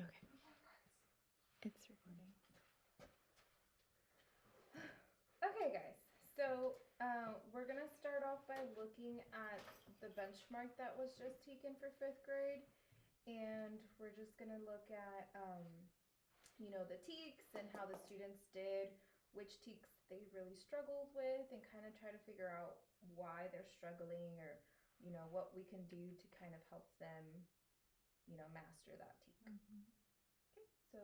Okay. It's recording. Okay, guys. So we're gonna start off by looking at the benchmark that was just taken for 5th grade, and we're just gonna look at the TEKS and how the students did, which TEKS they really struggled with, and kind of try to figure out why they're struggling, or what we can do to kind of help them master that TEK. Okay, so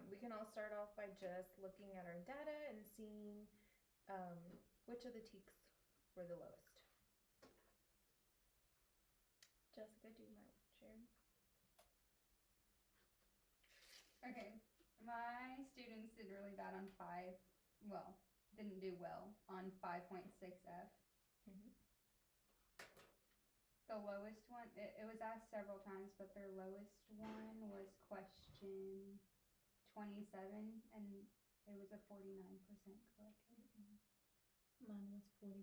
we can all start off by just looking at our data and seeing which of the TEKS were the lowest. Jessica, do you mind sharing? Okay, my students did really bad on didn't do well on 5.6F. The lowest one, it was asked several times, but their lowest one was question 27, and it was a 49% correct rate. Mine was 40%.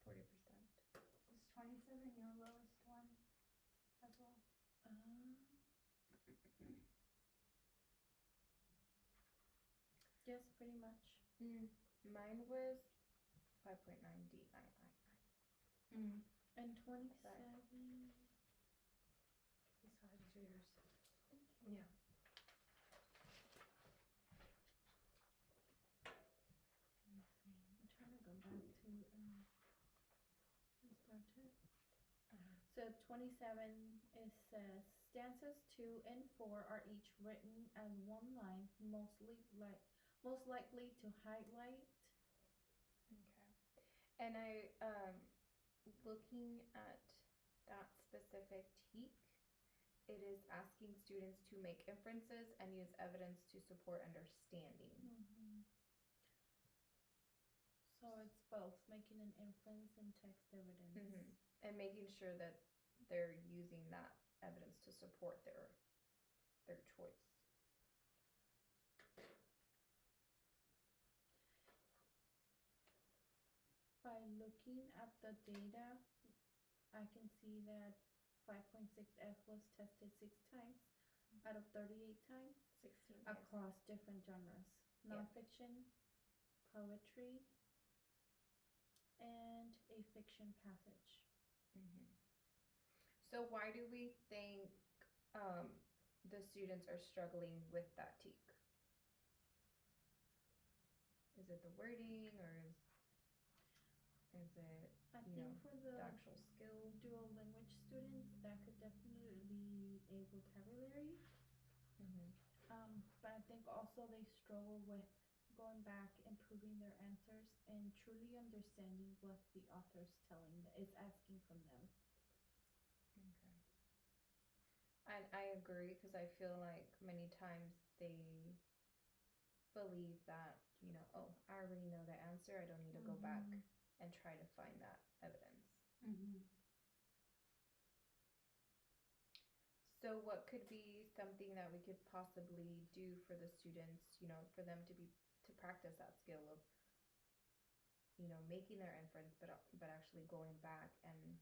40%. Was 27 your lowest one as well? Yes, pretty much. Mine was 5.9 D9. And 27. These are yours. Yeah. I'm trying to go back to the start test. So 27, it says stanzas 2 and 4 are each written as one line, most likely to highlight. Okay. And I looking at that specific TEK, it is asking students to make inferences and use evidence to support understanding. So it's both making an inference and text evidence. And making sure that they're using that evidence to support their choice. By looking at the data, I can see that 5.6F was tested 6 times out of 38 times 16 across different genres: nonfiction, poetry, and a fiction passage. So why do we think the students are struggling with that TEK? Is it the wording, or is it I think for the actual skill? dual language students, that could definitely be a vocabulary. But I think also they struggle with going back, improving their answers, and truly understanding what the author's is asking from them. Okay. And I agree, because I feel like many times they believe that, oh, I already know the answer, I don't need to go back and try to find that evidence. So what could be something that we could possibly do for the students, for them to practice that skill of, making their inference, but actually going back and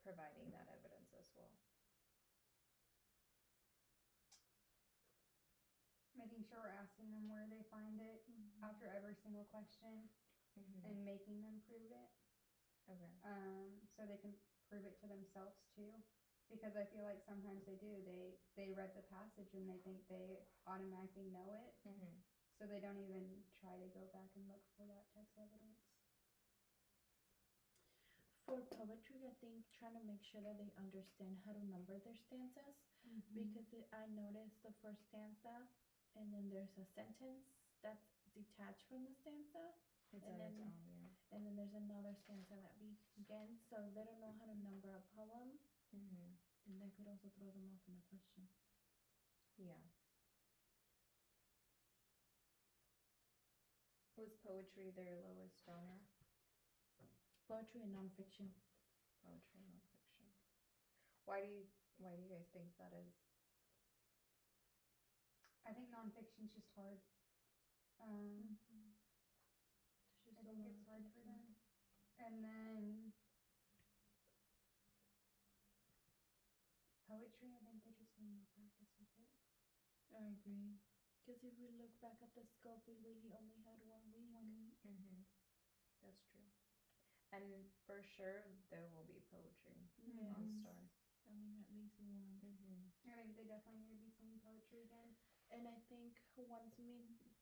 providing that evidence as well? Making sure we're asking them where they find it after every single question, and making them prove it. Okay. So they can prove it to themselves too, because I feel like sometimes they read the passage and they think they automatically know it, so they don't even try to go back and look for that text evidence. For poetry, I think trying to make sure that they understand how to number their stanzas, because I noticed the first stanza, and then there's a sentence that's detached from the stanza, and then there's another stanza that begins. So if they don't know how to number a poem, then that could also throw them off in a question. Yeah. Was poetry their lowest genre? Poetry and nonfiction. Poetry and nonfiction. Why do you guys think that is? I think nonfiction's just hard. I think it's hard for them. And then poetry, I think they just definitely need to practice with it. I agree. Because if we look back at the scope, we really only had 1 week. 1 week. That's true. And for sure, there will be poetry Yes. on Star. I mean, at least one. I think they definitely need to be singing poetry again. And I think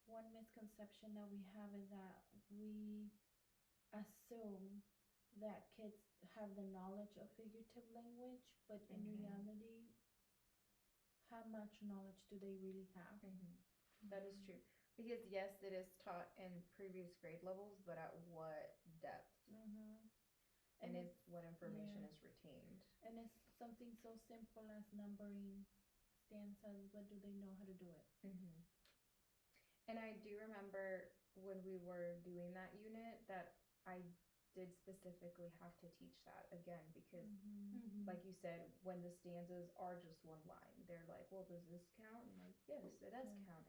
one misconception that we have is that we assume that kids have the knowledge of figurative language, but in reality, how much knowledge do they really have? That is true. Because yes, it is taught in previous grade levels, but at what depth? And if what information is retained. And it's something so simple as numbering stanzas, but do they know how to do it? And I do remember when we were doing that unit that I did specifically have to teach that again because like you said, when the stanzas are just one line, they're like, well, does this count? And like, yes, it does count.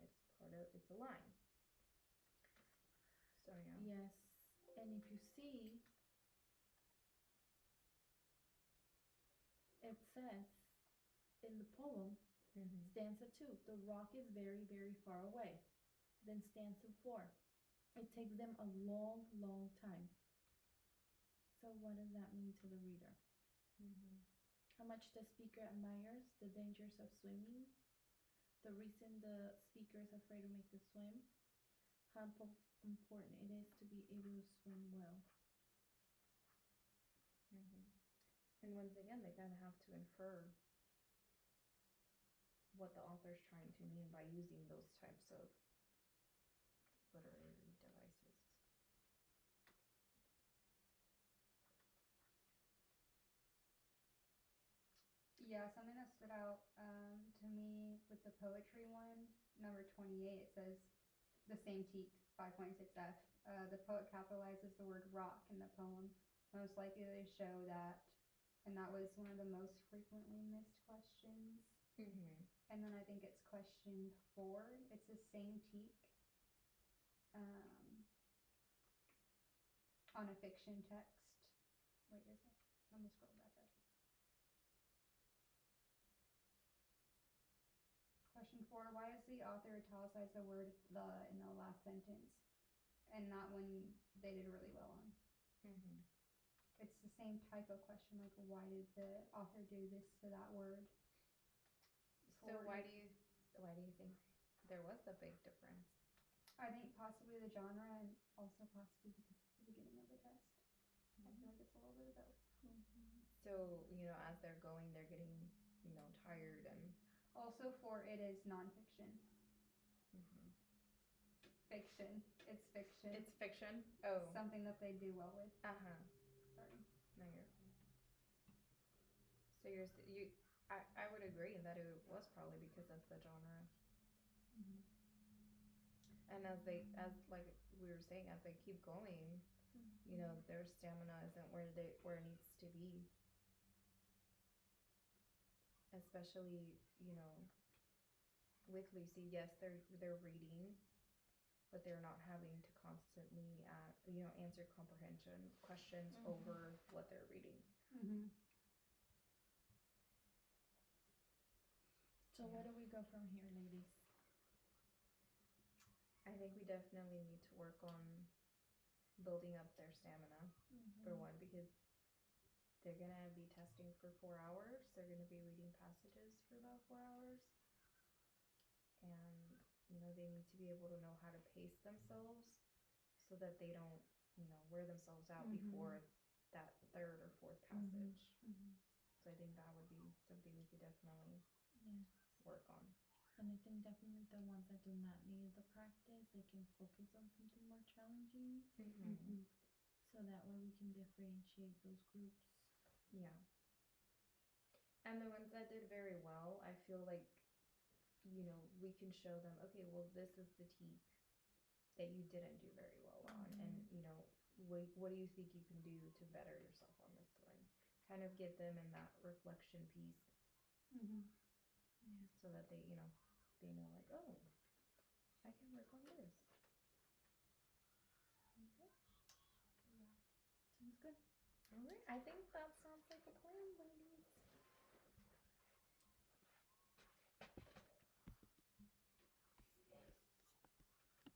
It's a line. So yeah. Yes. And if you see, it says in the poem, stanza 2, the rock is very, very far away. Then stanza 4, it takes them a long, long time. So what does that mean to the reader? How much the speaker admires the dangers of swimming, the reason the speaker is afraid to make the swim, how important it is to be able to swim well. And once again, they kind of have to infer what the author's trying to mean by using those types of literary devices. Yeah, something that stood out to me with the poetry one, number 28, it says the same teak, 5.6F. The poet capitalizes the word rock in the poem, most likely to show that, and that was one of the most frequently missed questions. And then I think it's question 4. It's the same teak on a fiction text. Wait, is it? Let me scroll back up. Question 4, why does the author italicize the word the in the last sentence and not when they did really well on? It's the same type of question, like why did the author do this to that word? So why do you think there was a big difference? I think possibly the genre and also possibly because it's the beginning of the test. I feel like it's a little bit of both. So, as they're going, they're getting, tired and... Also for it is nonfiction. Fiction. It's fiction. It's fiction? Oh. Something that they do well with. Sorry. No, you're... So I would agree that it was probably because of the genre. And as like we were saying, as they keep going, their stamina isn't where it needs to be. Especially, with Lucy, yes, they're reading, but they're not having to constantly, answer comprehension questions over what they're reading. So where do we go from here, ladies? I think we definitely need to work on building up their stamina, for one, because they're going to be testing for 4 hours. They're going to be reading passages for about 4 hours. And, they need to be able to know how to pace themselves so that they don't, wear themselves out before that 3rd or 4th passage. So I think that would be something we could definitely work on. And I think definitely the ones that do not need the practice, they can focus on something more challenging. So that way we can differentiate those groups. Yeah. And the ones that did very well, I feel like, we can show them, okay, well, this is the teak that you didn't do very well on. And, what do you think you can do to better yourself on this one? Kind of get them in that reflection piece. So that they, they know like, oh, I can work on this. Okay. Sounds good. All right. I think that sounds like a plan, ladies.